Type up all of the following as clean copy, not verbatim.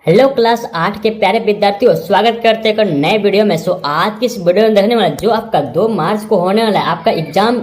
Hello class 8 के प्यारे विद्यार्थियों, स्वागत करते हैं एक नए वीडियो में। आज की इस वीडियो में देखने वाला जो आपका 2 मार्च को होने वाला है आपका एग्जाम,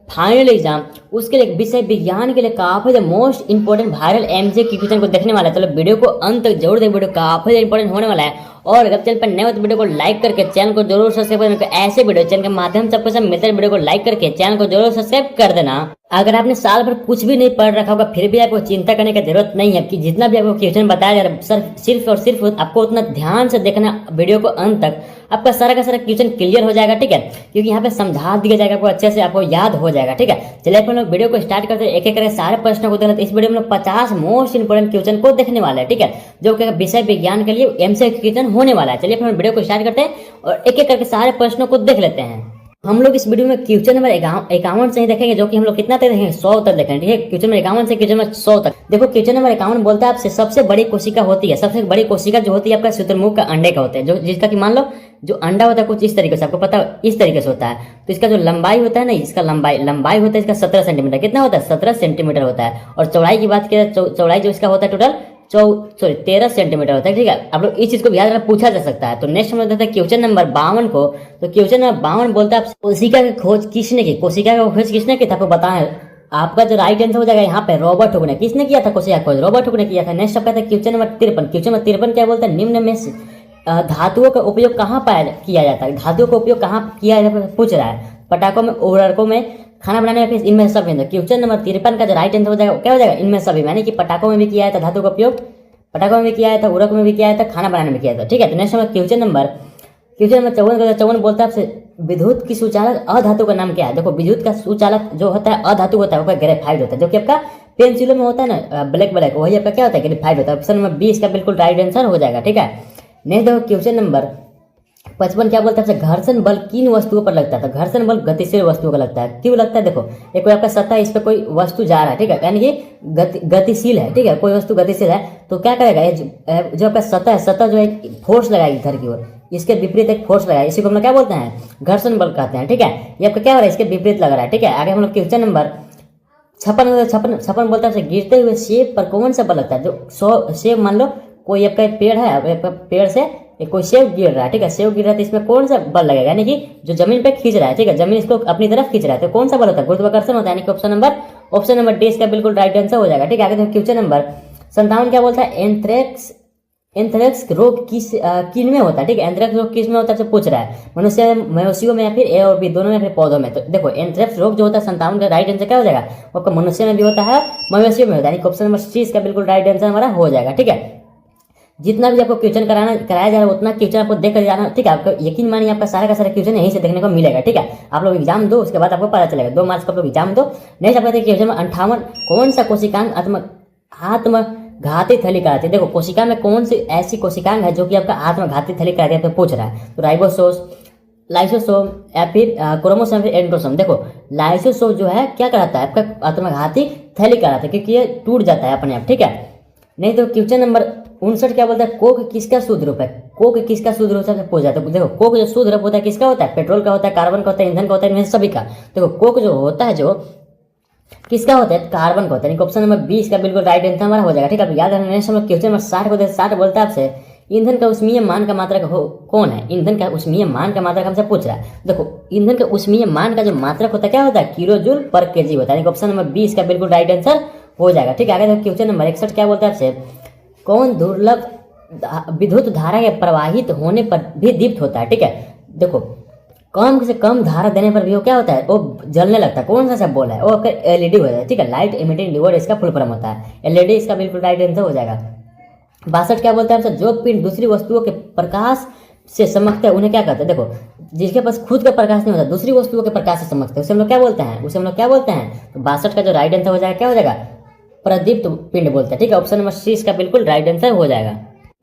फाइनल एग्जाम, उसके लिए विषय विज्ञान के लिए काफी मोस्ट इंपोर्टेंट वायरल एमजे की क्वेश्चन को देखने वाला है। चलो वीडियो को अंत तक जरूर दें, वीडियो काफी इंपोर्टेंट होने वाला है। और अगर चैनल पर नए हो तो वीडियो को लाइक करके चैनल को जरूर सब्सक्राइब करें। ऐसे वीडियो चैनल के माध्यम से आपको सब मिलते हैं, वीडियो को लाइक करके चैनल को जरूर सब्सक्राइब कर देना। अगर आपने साल भर कुछ भी नहीं पढ़ रखा होगा फिर भी आपको चिंता करने की जरूरत नहीं है कि जितना भी आपको क्वेश्चन बताया जा रहा है सिर्फ और सिर्फ आपको उतना ध्यान से देखना वीडियो को अंत तक, आपका सारा का सारा क्वेश्चन क्लियर हो जाएगा। ठीक है, क्योंकि यहाँ पे समझा दिया जाएगा, आपको अच्छे से आपको याद हो जाएगा। ठीक है, चलिए अपन लोग वीडियो को स्टार्ट करते हैं। एक एक करके सारे प्रश्नों को देखते हैं। इस वीडियो में 50 मोस्ट इंपोर्टेंट क्वेश्चन को देखने वाला है। ठीक है, जो कि विषय विज्ञान के लिए एमसीक्यू क्वेश्चन होने वाला है। चलिए अपन वीडियो को स्टार्ट करते हैं और एक एक करके सारे प्रश्नों को देख लेते हैं। हम लोग इस वीडियो में क्वेश्चन नंबर 51 से ही देखेंगे, जो कि हम लोग कितना तक देखेंगे, 100 तक देखेंगे। ठीक है, क्वेश्चन नंबर 51 से क्वेश्चन नंबर 100 तक। देखो क्वेश्चन नंबर 51 बोलता है आपसे सबसे बड़ी कोशिका होती है। सबसे बड़ी कोशिका जो होती है आपका शुतुरमुर्ग का अंडे का होता है, जो जिसका कि मान लो जो अंडा होता है कुछ इस तरीके से, आपको पता है इस तरीके से होता है। तो इसका जो लंबाई होता है ना, इसका लंबाई होता है इसका 17 सेंटीमीटर। कितना होता है? 17 सेंटीमीटर होता है। और चौड़ाई की बात करें, चौड़ाई जो इसका होता है टोटल 13 सेंटीमीटर होता है। ठीक है, आप लोग इस चीज को भी याद रखना, पूछा जा सकता है। तो नेक्स्ट हम लोग देखते हैं क्वेश्चन नंबर 52 को। तो क्वेश्चन नंबर 52 बोलता है कोशिका की खोज किसने की? कोशिका की खोज किसने की था आपको बताएं। आपका जो राइट आंसर हो जाएगा यहाँ पे रॉबर्ट हुक ने। किसने किया था कोशिका खोज? रॉबर्ट हुक ने किया था। नेक्स्ट आप कहते हैं क्वेश्चन नंबर 53। क्वेश्चन नंबर 53 क्या बोलता है? निम्न में धातुओं का उपयोग कहाँ किया जाता है? धातुओं का उपयोग कहाँ किया जाता है पूछ रहा है। पटाखों में, उर्वरकों में, खाना बनाने में, फिर इनमें सभी में। क्वेश्चन नंबर 53 का जो राइट आंसर हो जाएगा क्या हो जाएगा? इनमें सभी, यानी कि पटाखों में भी किया जाता धातु का उपयोग, पटाखों में भी किया था, उर्वरक में भी किया था, खाना बनाने में किया था। ठीक है, तो नेक्स्ट नंबर क्वेश्चन नंबर 54 बोलता है आपसे विद्युत की सुचालक अधातु का नाम क्या है? देखो विद्युत का सुचालक जो होता है अधातु होता है, ग्रेफाइट होता है, जो कि आपका पेंसिलों में होता है ना ब्लैक वही आपका क्या होता है? ग्रेफाइट होता है। ऑप्शन नंबर 20 का बिल्कुल राइट आंसर हो जाएगा। ठीक है, नेक्स्ट देखो क्वेश्चन नंबर 55 क्या बोलता है? घर्षण बल किन वस्तुओं पर लगता है? तो घर्षण बल गतिशील वस्तुओं का लगता है। क्यों लगता है? देखो एक कोई आपका सतह, इस पर कोई वस्तु जा रहा है, ठीक है, यानी कि गतिशील है। ठीक है, कोई वस्तु गतिशील है तो क्या करेगा? जो आपका सतह है, सतह जो है फोर्स लगाएगी घर की ओर, इसके विपरीत एक फोर्स लगाएगा, इसी को हम लोग क्या बोलते हैं? घर्षण बल कहते हैं। ठीक है, ये आपका क्या हो रहा है? इसके विपरीत लग रहा है। ठीक है, आगे हम लोग क्वेश्चन नंबर 56 बोलता है गिरते हुए सेब पर कौन सा बल लगता है? जो सेब मान लो कोई आपका पेड़ है, पेड़ से कोई सेब गिर रहा है, ठीक है, सेब गिर रहा है तो इसमें कौन सा बल लगेगा? यानी कि जो जमीन पे खींच रहा है, ठीक है, जमीन इसको अपनी तरफ खींच रहा है, तो कौन सा बल होता है? गुरुत्वाकर्षण होता है। यानी कि ऑप्शन नंबर डी इसका बिल्कुल राइट आंसर हो जाएगा। ठीक है, आगे देखो क्वेश्चन नंबर 57 क्या बोलता है? एंथ्रेक्स रोग किन में होता है? ठीक है, एंथ्रेक्स रोग किस में होता है पूछ रहा है। मनुष्यों में या फिर ए और बी दोनों में, फिर पौधों में? तो देखो एंथ्रेक्स रोग जो होता है 57 का राइट आंसर क्या हो जाएगा? आपका मनुष्य में भी होता है, मवेशियों में होता है। ऑप्शन नंबर सी इसका बिल्कुल राइट आंसर हमारा हो जाएगा। ठीक है, जितना भी आपको क्वेश्चन कराया जा रहा है उतना क्वेश्चन आपको देख कर जाना। ठीक है, आपको यकीन मानिए आपका सारा का सारा क्वेश्चन यहीं से देखने को मिलेगा। ठीक है, आप लोग एग्जाम दो, उसके बाद आपको पता चलेगा। 2 मार्च को आप लोग एग्जाम दो। नेक्स्ट आप कहते हैं क्वेश्चन नंबर 58 कौन सा कोशिकांग आत्मघाती थैली कहलाती है? देखो कोशिका में कौन सी ऐसी कोशिकांग है जो कि आपका आत्मघाती थैली कहलाती है तो पूछ रहा है। तो राइबोसोम, लाइसोसोम या फिर क्रोमोसोम, फिर एंड्रोसोम। देखो लाइसोसोम जो है क्या कहलाता है? आपका आत्मघाती थैली कहलाता है, क्योंकि ये टूट जाता है अपने आप। ठीक है, नहीं तो क्वेश्चन नंबर 59 क्या बोलता है? कोक किसका शुद्ध रूप है? कोक किसका शुद्ध रूप से पूछा जाता है। देखो कोक जो शुद्ध रूप होता है किसका होता है? पेट्रोल का होता है, कार्बन का होता है, ईंधन का होता है, इनमें सभी का। देखो कोक जो होता है जो किसका होता है? कार्बन का होता है। ऑप्शन नंबर 20 का बिल्कुल राइट आंसर हमारा हो जाएगा। ठीक है, याद रखना। क्वेश्चन नंबर 60 को 60 बोलता है आपसे ईंधन का उष्मीय मान का मात्रक कौन है? ईंधन का उष्मीय मान का मात्रक हमसे पूछ रहा है। देखो ईंधन का उष्मीय मान का जो मात्रक होता है क्या होता है? किलो जूल पर केजी होता है। ऑप्शन नंबर 20 का बिल्कुल राइट आंसर हो जाएगा। ठीक है, आगे क्वेश्चन नंबर 61 क्या बोलता है आपसे? कौन दुर्लभ विद्युत धारा के प्रवाहित होने पर भी दीप्त होता है? ठीक है, देखो कम से कम धारा देने पर भी वो क्या होता है? वो जलने लगता है। कौन सा बोला है? वो आपका एलईडी हो जाता है। ठीक है, लाइट इमिटिंग डियोड इसका फुल फॉर्म होता है। एलईडी इसका बिल्कुल राइट आंसर हो जाएगा। 62 क्या बोलता है हमसे? जो पिंड दूसरी वस्तुओं के प्रकाश से चमकते हैं उन्हें क्या कहते हैं? देखो जिसके पास खुद का प्रकाश नहीं होता, दूसरी वस्तुओं के प्रकाश से चमकते हैं, उसे हम लोग क्या बोलते हैं? तो 62 का जो राइट आंसर हो जाएगा क्या हो जाएगा? प्रदीप्त पिंड बोलते हैं। ठीक है, ऑप्शन नंबर सी इसका बिल्कुल राइट आंसर हो जाएगा।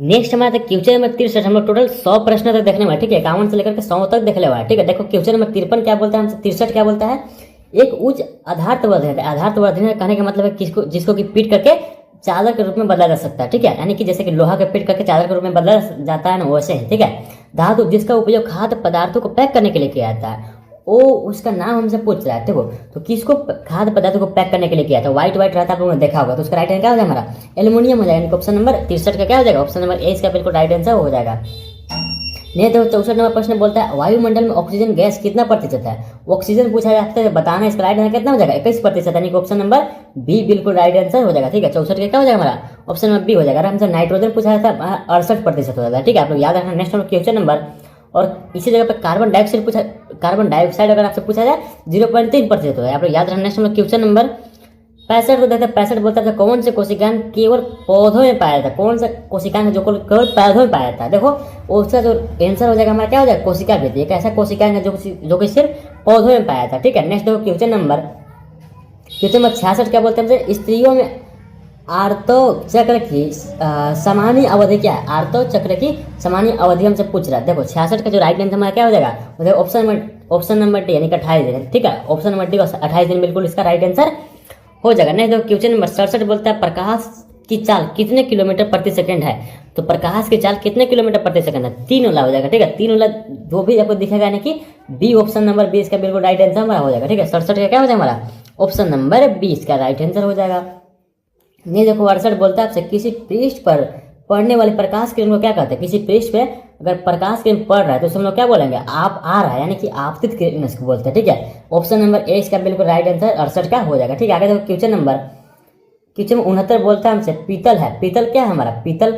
नेक्स्ट हमारा क्वेश्चन नंबर 63 हम लोग टोटल 100 प्रश्न तक देखने वाले। ठीक है, 51 से लेकर के 100 तक देखने वाला। ठीक है, देखो क्वेश्चन नंबर 53 क्या बोलता है हमसे? 63 क्या बोलता है? एक उच्च आधार कहने का मतलब है जिसको कि पीट करके चादर के रूप में बदला जा सकता है। ठीक है, यानी कि जैसे कि लोहा का पीट करके चादर के रूप में बदला जाता है ना, वैसे है। ठीक है, धातु जिसका उपयोग खाद्य पदार्थों को पैक करने के लिए किया जाता है वो उसका नाम हमसे पूछ रहा है। देखो तो किसको खाद्य पदार्थ को पैक करने के लिए किया था, व्हाइट व्हाइट रहता है, आप लोगों ने देखा होगा, तो उसका राइट आंसर क्या हो जाएगा हमारा एल्यूमिनियम हो जाएगा। ऑप्शन नंबर 63 का क्या हो जाएगा, ऑप्शन नंबर ए इसका बिल्कुल राइट आंसर हो जाएगा। नहीं तो 64 नंबर प्रश्न बोलता है वायुमंडल में ऑक्सीजन गैस कितना प्रतिशत है। ऑक्सीजन पूछा जाता है, बताना इसका राइट आंसर कितना हो जाएगा 21%, यानी कि ऑप्शन नंबर बी बिल्कुल राइट आंसर हो जाएगा। ठीक है 64 का क्या हो जाएगा हमारा ऑप्शन नंबर बी हो जाएगा। हमसे नाइट्रोजन पूछा जाता है 68% हो जाता है। ठीक है आप लोग याद रखना। नेक्स्ट क्वेश्चन नंबर, और इसी जगह पर कार्बन डाइऑक्साइड अगर आपसे पूछा जाए 0.3% होता है। आप लोग याद रखना। नेक्स्ट क्वेश्चन नंबर 65 को देखते हैं। 65 बोलता था कौन से कोशिकांग केवल पौधों में पाया जाता है, कौन सा कोशिकांग जो केवल पौधों में पाया जाता है। देखो उसका जो आंसर हो जाएगा हमारा क्या हो जाएगा कोशिका वृद्धि। एक ऐसा कोशिकांग है जो कि सिर्फ पौधों में पाया जाता है। ठीक है नेक्स्ट देखो क्वेश्चन नंबर 66 क्या बोलते हैं, स्त्रियों में आर्तो चक्र की सामान्य अवधि क्या है। आर्तो चक्र की सामान्य अवधि हमसे पूछ रहा है। देखो 66 का जो राइट आंसर हमारा क्या हो जाएगा ऑप्शन नंबर डी यानी कि 28 दिन। ठीक है ऑप्शन नंबर डी 28 दिन बिल्कुल इसका राइट आंसर हो जाएगा। नहीं देखो क्वेश्चन नंबर 67 बोलता है प्रकाश की चाल कितने किलोमीटर प्रति सेकंड है। तो प्रकाश की चाल कितने किलोमीटर प्रति सेकंड है, 3 वाला हो जाएगा। ठीक है 3 वाला जो भी आपको दिखेगा यानी कि बी ऑप्शन नंबर 20 का बिल्कुल राइट आंसर हमारा हो जाएगा। ठीक है 67 का क्या हो जाएगा हमारा ऑप्शन नंबर 20 का राइट आंसर हो जाएगा। नहीं देखो 68 बोलता है आपसे किसी पृष्ठ पर पड़ने वाली प्रकाश किरण को क्या कहते हैं। किसी पृष्ठ पे अगर प्रकाश किरण पड़ रहा है तो उसे हम लोग क्या बोलेंगे आप आ रहा है, यानी कि आपतित किरण इसको बोलते हैं। ठीक है ऑप्शन नंबर ए इसका बिल्कुल राइट आंसर 68 का हो जाएगा। ठीक है आगे देखो क्वेश्चन नंबर 69 बोलता है हमसे पीतल है। पीतल क्या है हमारा, पीतल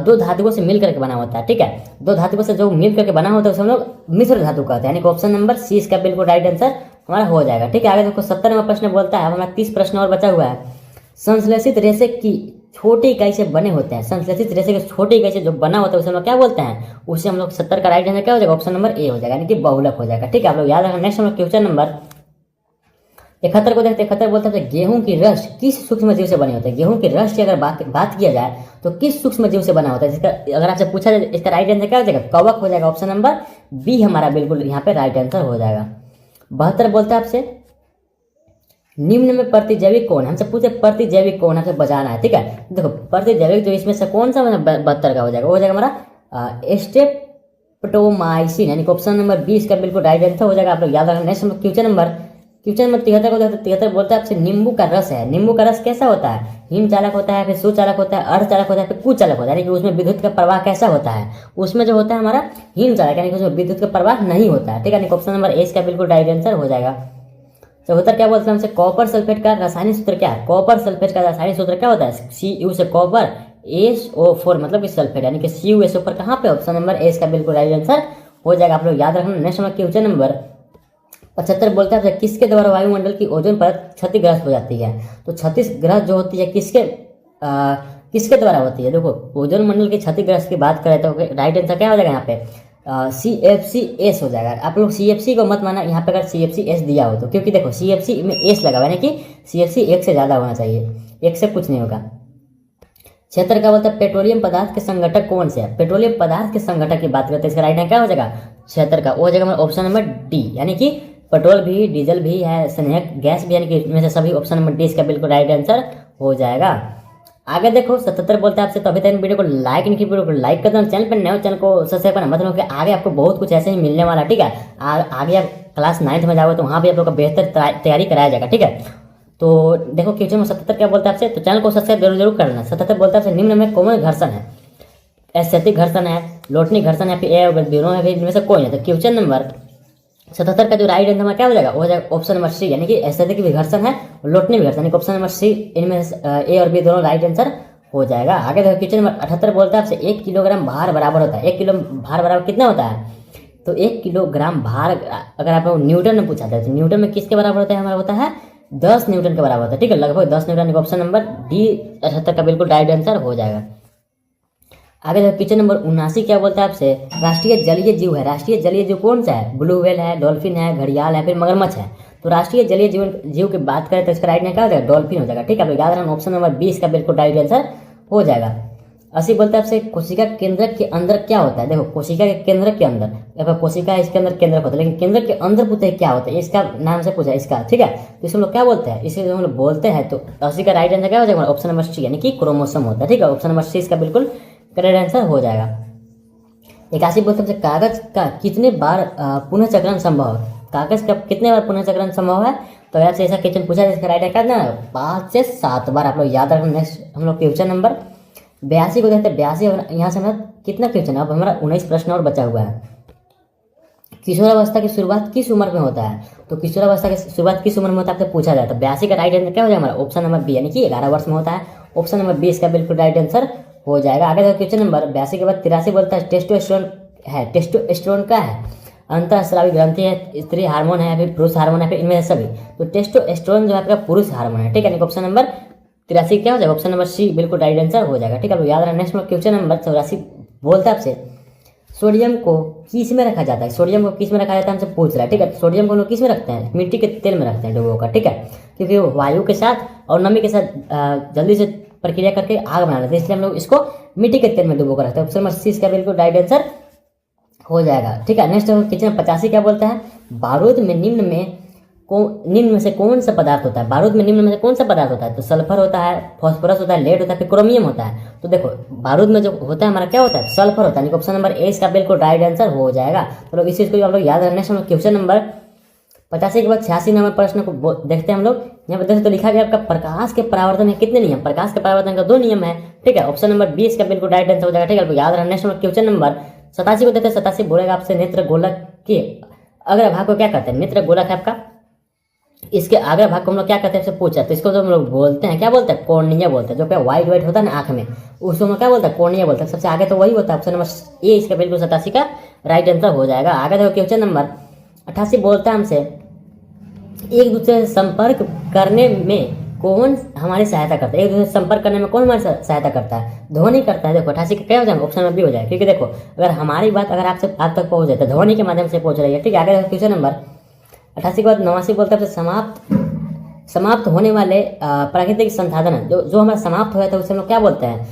दो धातुओं से मिल करके बना होता है। ठीक है दो धातुओं से जो मिल करके बना होता है उसे हम लोग मिश्र धातु कहते हैं, यानी कि ऑप्शन नंबर सी इसका बिल्कुल राइट आंसर हमारा हो जाएगा। ठीक है आगे देखो 70 नंबर प्रश्न बोलता है, हमारा 30 प्रश्न और बचा हुआ है। संश्लेषित रेशे की छोटी इकाई से बने होते हैं। संश्लेषित रेशे के छोटी इकाई से जो बना होता है उसे हम लोग क्या बोलते हैं, उसे हम लोग 70 का राइट आंसर क्या हो जाएगा ऑप्शन नंबर ए हो जाएगा, यानी कि बहुलक हो जाएगा। ठीक है आप लोग याद रखना। नेक्स्ट हम लोग क्वेश्चन नंबर 71 को देखते हैं। 71 बोलते हैं गेहूं की रस किस सूक्ष्म जीव से बने होते हैं। गेहूं की रस की अगर बात किया जाए तो किस सूक्ष्म जीव से बना होता है, इसका अगर आपसे पूछा जाए इसका राइट आंसर क्या हो जाएगा कवक हो जाएगा। ऑप्शन नंबर बी हमारा बिल्कुल यहाँ पे राइट आंसर हो जाएगा। 72 बोलता है आपसे निम्न में प्रतिजैविक कौन है। हमसे पूछे प्रतिजैविक कौन है, हमसे बचाना है। ठीक है देखो प्रतिजैविक जो इसमें से कौन सा 72 का हो जाएगा, वो हो जाएगा हमारा स्टेप्टोमाइसिन, यानी कि ऑप्शन नंबर 20 का बिल्कुल राइट आंसर हो जाएगा। आप लोग याद रखना। नेक्स्ट क्वेश्चन नंबर 73 को देखते 73 बोलता है आपसे नींबू का रस है। नींबू का रस कैसा होता है, हिम चालक होता है, फिर सुचालक होता है, अर्धचालक होता है, फिर कुचालक होता है, यानी कि उसमें विद्युत का प्रवाह कैसा होता है। उसमें जो होता है हमारा हिम चालक, यानी कि उसमें विद्युत का प्रवाह नहीं होता है। ठीक है ऑप्शन नंबर ए का बिल्कुल राइट आंसर हो जाएगा। 74 क्या बोलते हैं हमसे कॉपर सल्फेट का रासायनिक सूत्र क्या है। कॉपर सल्फेट का रासायनिक सूत्र क्या होता है, Cu से कॉपर SO4 मतलब कि सल्फेट, यानी कि CuSO4 कहाँ पे ऑप्शन नंबर ए का बिल्कुल राइट आंसर हो जाएगा। आप लोग याद रखना। नेक्स्ट क्वेश्चन नंबर 75 बोलते हैं किसके द्वारा वायुमंडल की ओजोन परत क्षतिग्रस्त हो जाती है। तो क्षतिग्रस्त जो होती है किसके द्वारा होती है। देखो ओजोन मंडल की क्षतिग्रस्त की बात करें तो राइट आंसर क्या हो जाएगा यहाँ पे CFCS हो जाएगा। आप लोग CFC को मत माना यहाँ पे अगर CFCS दिया हो तो, क्योंकि देखो CFC में S लगा हुआ है, यानी कि CFC 1 से ज़्यादा होना चाहिए, 1 से कुछ नहीं होगा। 76 का बोलता है पेट्रोलियम पदार्थ के संगठक कौन से है। पेट्रोलियम पदार्थ के संगठक की बात करते हैं, इसका राइट आंसर क्या हो जाएगा 76 का, वो हो जाएगा ऑप्शन नंबर डी, यानी कि पेट्रोल भी डीजल भी है स्नेहक गैस भी, यानी कि इनमें से सभी ऑप्शन नंबर डी इसका बिल्कुल राइट आंसर हो जाएगा। आगे देखो 77 बोलते हैं आपसे तो अभी तक वीडियो को लाइक नहीं की, वीडियो को लाइक कर दो, चैनल पर नए चैनल को सब्सक्राइब करना मतलब कि आगे आपको बहुत कुछ ऐसे ही मिलने वाला। ठीक है आगे आप क्लास 9th में जाओगे तो वहाँ भी आप लोग का बेहतर तैयारी कराया जाएगा। ठीक है तो देखो क्वेश्चन में 77 क्या बोलता है आपसे, तो चैनल को सब्सक्राइब जरूर करना। 77 बोलता है आपसे निम्न में कौन घर्षण है, स्थैतिक घर्षण है, लोटनी घर्षण है, फिर दोनों है, इनमें से कोई नहीं। तो क्वेश्चन नंबर 77 का जो राइट आंसर क्या हो जाएगा, वो हो जाएगा ऑप्शन नंबर सी, यानी कि स्थैतिक भी घर्षण है लोटनी भी घर्षण, ऑप्शन नंबर सी, इनमें ए और बी दोनों राइट आंसर हो जाएगा। आगे देखो क्वेश्चन नंबर 78 बोलता है आपसे 1 किलोग्राम भार बराबर होता है। 1 किलो भार बराबर कितना होता है, तो 1 किलोग्राम भार अगर आप न्यूटन में पूछा जाए तो न्यूटन में किसके बराबर होता है, हमारा होता है 10 न्यूटन के बराबर होता है। ठीक है लगभग 10 न्यूटन, ऑप्शन नंबर डी 78 का बिल्कुल राइट आंसर हो जाएगा। आगे देखो क्वेश्चन नंबर 79 क्या बोलता है आपसे राष्ट्रीय जलीय जीव है। राष्ट्रीय जलीय जीव कौन सा है, ब्लू व्हेल है, डॉल्फिन है, घड़ियाल है, फिर मगरमच्छ है। तो राष्ट्रीय जलीय जीव की बात करें तो इसका राइट आंसर क्या हो जाएगा, डॉल्फिन हो जाएगा। ठीक है याद रखना ऑप्शन नंबर 20 का बिल्कुल राइट आंसर हो जाएगा। 80 बोलता है आपसे कोशिका केंद्रक के अंदर क्या होता है। देखो कोशिका के केंद्रक के अंदर, कोशिका इसके अंदर केंद्रक होता है, लेकिन केंद्रक के अंदर पूछते हैं क्या होता है, इसका नाम से पूछा इसका। ठीक है तो इसे हम लोग क्या बोलते हैं, इसे हम लोग बोलते हैं। तो 80 का राइट आंसर क्या हो जाएगा, ऑप्शन नंबर सी, यानी कि क्रोमोसोम होता है। ठीक है ऑप्शन नंबर सी इसका बिल्कुल करेक्ट आंसर हो जाएगा। 81 बोलते हैं कागज का कितने बार पुनः चक्रण संभव है। कागज का कितने बार पुनर्चक्रण संभव है? तो यार से ऐसा क्वेश्चन पूछा है, इसका राइट आंसर ना 5 से 7 बार आप लोग याद रखना। नेक्स्ट हम लोग क्वेश्चन नंबर 82 को देखते हैं। 82 यहाँ से हमारा कितना क्वेश्चन है? अब हमारा 19 प्रश्न और बचा हुआ है। किशोरावस्था की शुरुआत किस उम्र में होता है? तो किशोरावस्था की शुरुआत किस उम्र में होता है आपसे पूछा जाए तो 82 का राइट आंसर क्या हो जाएगा हमारा? ऑप्शन नंबर बी, यानी कि 11 वर्ष में होता है। ऑप्शन नंबर 20 का बिल्कुल राइट आंसर हो जाएगा। आगे देखो क्वेश्चन नंबर 82 के बाद 83 बोलता है टेस्टोस्टेरोन है। टेस्टोस्टेरोन क्या है? अंतःस्रावी ग्रंथि है, स्त्री हार्मोन है, फिर पुरुष हार्मोन है, फिर इनमें से सभी। तो टेस्टोस्टेरोन जो है आपका पुरुष हार्मोन है, ठीक है। ऑप्शन नंबर 83 क्या हो जाएगा? ऑप्शन नंबर सी बिल्कुल राइट आंसर हो जाएगा, ठीक है। याद रखना। नेक्स्ट क्वेश्चन नंबर 84 बोलता है आपसे सोडियम को किस में रखा जाता है? सोडियम को किस में रखा जाता है हमसे पूछ रहा है, ठीक है। सोडियम को हम लोग किस में रखते हैं? मिट्टी के तेल में रखते हैं डुबो कर, ठीक है। क्योंकि वो वायु के साथ और नमी के साथ जल्दी से प्रक्रिया करके आग बना लेते हैं, इसलिए हम लोग इसको मिट्टी के तेल में डुबो कर रखते हैं। ऑप्शन नंबर सी इसका बिल्कुल राइट आंसर हो जाएगा, ठीक है। नेक्स्ट क्वेश्चन 85 क्या बोलता है? बारूद में निम्न में से कौन सा पदार्थ होता है? बारूद में निम्न में से कौन सा पदार्थ होता है? तो सल्फर होता है, फास्फोरस होता है, लेड होता है, फिर क्रोमियम होता है। तो देखो बारूद में जो होता है हमारा क्या होता है? सल्फर होता है। ऑप्शन नंबर ए इसका बिल्कुल राइट आंसर हो जाएगा। तो लोग इस चीज को आप लोग याद रखने से क्वेश्चन नंबर 85 के बाद 86 नंबर प्रश्न को देखते हैं हम लोग। यहाँ पर देखते तो लिखा गया आपका प्रकाश के परावर्तन के कितने नियम? प्रकाश के परावर्तन का 2 नियम है, ठीक है। ऑप्शन नंबर 20 का बिल्कुल राइट आंसर हो जाएगा, ठीक है। याद रखना। नेक्स्ट क्वेश्चन नंबर 87 को देखते हैं। 87 बोलेगा आपसे नेत्र गोलक के अग्र भाग को क्या कहते हैं? नेत्र गोलक है आपका, इसके अग्र भाग को हम लोग क्या कहते हैं आपसे पूछा, तो इसको जो हम लोग बोलते हैं क्या बोलते हैं? कॉर्निया बोलते हैं। जो क्या व्हाइट व्हाइट होता है ना आंख में, उसको हम क्या बोलते हैं? कॉर्निया बोलते हैं। सबसे आगे तो वही होता है। ऑप्शन नंबर ए इसका बिल्कुल 87 का राइट आंसर हो जाएगा। आगे देखो क्वेश्चन नंबर 88 बोलता है हमसे एक दूसरे से संपर्क करने में कौन हमारी सहायता करता है? एक दूसरे से संपर्क करने में कौन हमारी सहायता करता है? ध्वनि करता है। देखो 88 का क्या हो जाएगा? ऑप्शन नंबर बी हो जाएगा, क्योंकि देखो अगर हमारी बात अगर आपसे आप तक पहुंच जाए तो ध्वनि के माध्यम से पहुंच रही है, ठीक है। आगे देखो क्वेश्चन नंबर 88 के बाद 89 बोलता है समाप्त होने वाले प्राकृतिक संसाधन जो हमारा समाप्त हुआ था उसे हम लोग क्या बोलते हैं?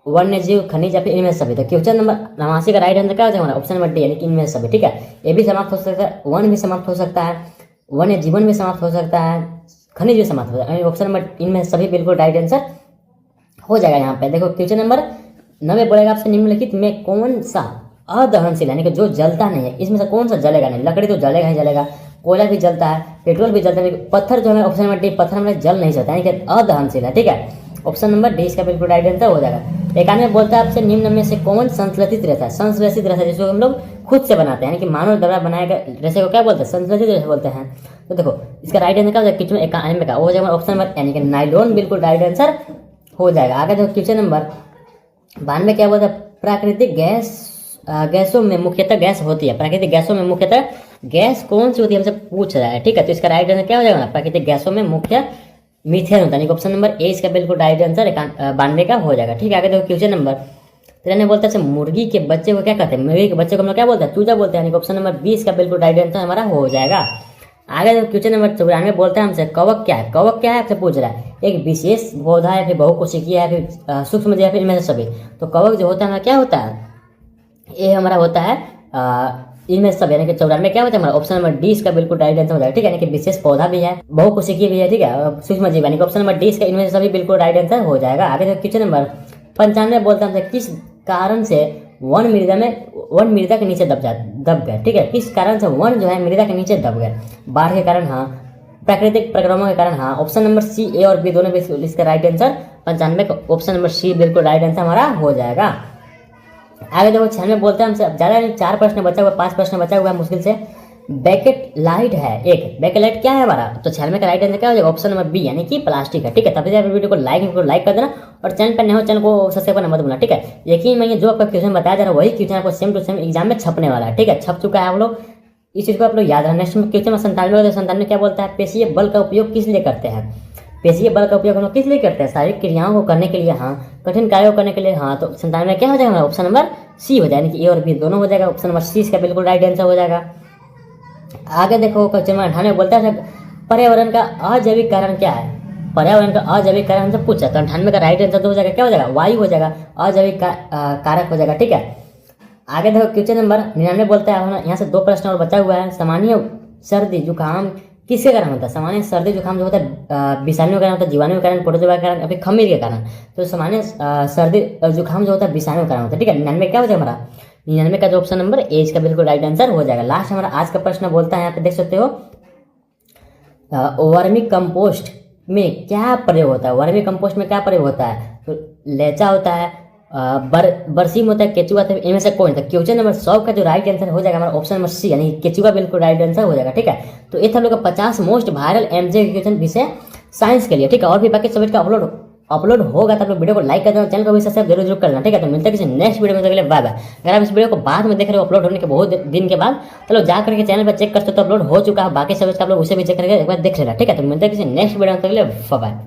वन्य जीव, खनिज या फिर इनमें सभी। तो क्वेश्चन नंबर 89 का राइट आंसर क्या हो जाएगा? ऑप्शन नंबर डी, यानी कि इनमें सभी, ठीक है। ये भी समाप्त हो सकता है, वन भी समाप्त हो सकता है, वन्य जीवन भी समाप्त हो सकता है, खनिज भी समाप्त हो सकता है। ऑप्शन नंबर इनमें सभी बिल्कुल राइट आंसर हो जाएगा। यहाँ पे देखो क्वेश्चन नंबर 90 बोलेगा आपसे निम्नलिखित में कौन सा अदहनशील यानी कि जो जलता नहीं है, इसमें से कौन सा जलेगा नहीं? लकड़ी तो जलेगा ही जलेगा, कोयला भी जलता है, पेट्रोल भी जलता है, पत्थर जो है ऑप्शन नंबर डी, पत्थर हमें जल नहीं सकता, यानी कि अदहनशील है, ठीक है। ऑप्शन नंबर डी इसका बिल्कुल राइट आंसर हो जाएगा। 91 बोलता है आपसे निम्न में से कौन संश्लेषित रहता है? संश्लेषित रहता है जिसको हम लोग खुद से बनाते हैं, यानी कि मानव द्वारा बनाए गए रेशे को क्या बोलते हैं? संश्लेषित रेशे बोलते हैं। तो देखो इसका राइट आंसर क्या हो जाएगा? किचन 91 का वो हो जाएगा ऑप्शन नंबर यानी कि नाइलॉन बिल्कुल राइट आंसर हो जाएगा। आगे देखो क्वेश्चन नंबर 92 क्या बोलता है? प्राकृतिक गैसों में मुख्यतः गैस होती है। प्राकृतिक गैसों में मुख्यतः गैस कौन सी होती है हमसे पूछ रहा है, ठीक है। तो इसका राइट आंसर क्या हो जाएगा? प्राकृतिक गैसों में मुख्य मीथेन होता है। ऑप्शन नंबर ए इसका बिल्कुल राइट आंसर 92 का हो जाएगा, ठीक है। आगे देखो क्वेश्चन नंबर 93 बोलता है मुर्गी के बच्चे को क्या कहते हैं? मुर्गी के बच्चे को हम लोग क्या बोलते हैं? चूजा बोलते हैं। ऑप्शन नंबर 20 का बिल्कुल राइट आंसर हमारा हो जाएगा। आगे देखो क्वेश्चन नंबर 94 बोलता है हमसे कवक क्या है? कवक क्या है आपसे पूछ रहा है? एक विशेष पौधा है, फिर बहुकोशिकीय है, फिर सूक्ष्म जीव, फिर इनमें से सभी। तो कवक जो होता है हमारा क्या होता है? ये हमारा होता है इनमें सब, यानी कि 94 क्या होता है हमारा? ऑप्शन नंबर डी इसका बिल्कुल राइट आंसर हो जाएगा, ठीक है। यानी कि विशेष पौधा भी है, बहुकोशिकीय भी है, ठीक है, सूक्ष्म जीव, यानी कि ऑप्शन नंबर डी इसका इनमें से सभी बिल्कुल राइट आंसर हो जाएगा। आगे देखो क्वेश्चन नंबर 95 बोलता है किस कारण से वन मृदा के नीचे दब गया, ठीक है। किस कारण से वन जो है मृदा के नीचे दब गया? बाढ़ के कारण, हाँ। प्राकृतिक प्रक्रमण के कारण, हाँ। ऑप्शन नंबर सी, ए और बी दोनों इसका राइट आंसर 95 का ऑप्शन नंबर सी बिल्कुल राइट आंसर हमारा हो जाएगा। आगे देखो 96 बोलते हैं हमसे ज्यादा नहीं, 4 प्रश्न बचा हुआ, 5 प्रश्न बचा हुआ है मुश्किल से। बैकेट लाइट है एक, बैकेट लाइट क्या है हमारा? तो 96 का राइट आंसर क्या हो जाएगा? ऑप्शन नंबर बी, यानी कि प्लास्टिक है, ठीक है। तभी वीडियो को लाइक कर देना और चैनल पर नए हो चैनल को सब्सक्राइब करना मत भूलना, ठीक है। यकीन मानिए जो आपका क्वेश्चन बताया जा रहा है वही क्वेश्चन आपको सेम टू सेम एग्जाम में छपने वाला है, ठीक है। छप चुका है आप लोग, इस चीज को आप लोग याद रखना। नेक्स्ट क्वेश्चन में 97 क्या बोलता है? पेशीय बल का उपयोग किस लिए करते हैं? पेशीय बल का उपयोग हम लोग किस लिए करते हैं? शारीरिक क्रियाओं को करने के लिए, हाँ। कठिन कार्यों को करने के लिए, हाँ। तो 97 क्या हो जाएगा? ऑप्शन नंबर सी हो जाएगा, यानी कि ए और बी दोनों हो जाएगा। ऑप्शन नंबर सी इसका बिल्कुल राइट आंसर हो जाएगा। आगे देखो क्वेश्चन नंबर 98 बोलता है पर्यावरण का अजैविक कारण क्या है? पर्यावरण का अजैविक कारण हमसे पूछा, तो 98 का राइट आंसर तो हो जाएगा क्या हो जाएगा? वायु हो जाएगा, अजैविक कारक हो जाएगा, ठीक है। आगे देखो क्वेश्चन नंबर 99 बोलता है, यहाँ से 2 प्रश्न और बचा हुआ है। सामान्य सर्दी जुकाम किसके कारण होता है? सामान्य सर्दी जुकाम जो होता है विषाणु के कारण होता है, जीवाणु के कारण, प्रोटोजोआ के कारण या फिर खमीर के कारण। तो सामान्य सर्दी जुकाम जो होता है विषाणु के कारण होता है, ठीक है। 99 क्या हो जाएगा हमारा? 99 का जो ऑप्शन नंबर ए इसका बिल्कुल राइट आंसर हो जाएगा। लास्ट हमारा आज का प्रश्न बोलता है, यहाँ पे देख सकते हो, वर्मी कंपोस्ट में क्या प्रयोग होता है? वर्मी कंपोस्ट में क्या प्रयोग होता है? तो लेचा होता है, बरसीम होता है, केचुआ होता है, इनमें से कौन होता है? क्वेश्चन नंबर 100 का जो राइट आंसर हो जाएगा हमारा ऑप्शन नंबर सी, यानी केचुआ बिल्कुल राइट आंसर हो जाएगा। ठीक है, तो ये था हम लोग का 50 मोस्ट वायरल एमजे क्वेश्चन विषय साइंस के लिए। ठीक है, और भी बाकी सब्जेक्ट का अपलोड होगा तो आप लोग वीडियो को लाइक कर देना, चैनल को भी सब्सक्राइब जरूर करना। ठीक है, तो मिलते हैं किसी नेक्स्ट वीडियो में, तो अगले बाय बाय। अगर आप इस वीडियो को बाद में देख रहे हो अपलोड होने के बहुत दिन के बाद, तो लोग जा करके चैनल पर चेक करते हो तो अपलोड हो चुका है, बाकी सब्जेक्ट का आप लोग उसे भी चेक करके एक बार देख लेना। ठीक है, तो मिलते हैं किसी नेक्स्ट वीडियो में, तो अगले बाय बाय।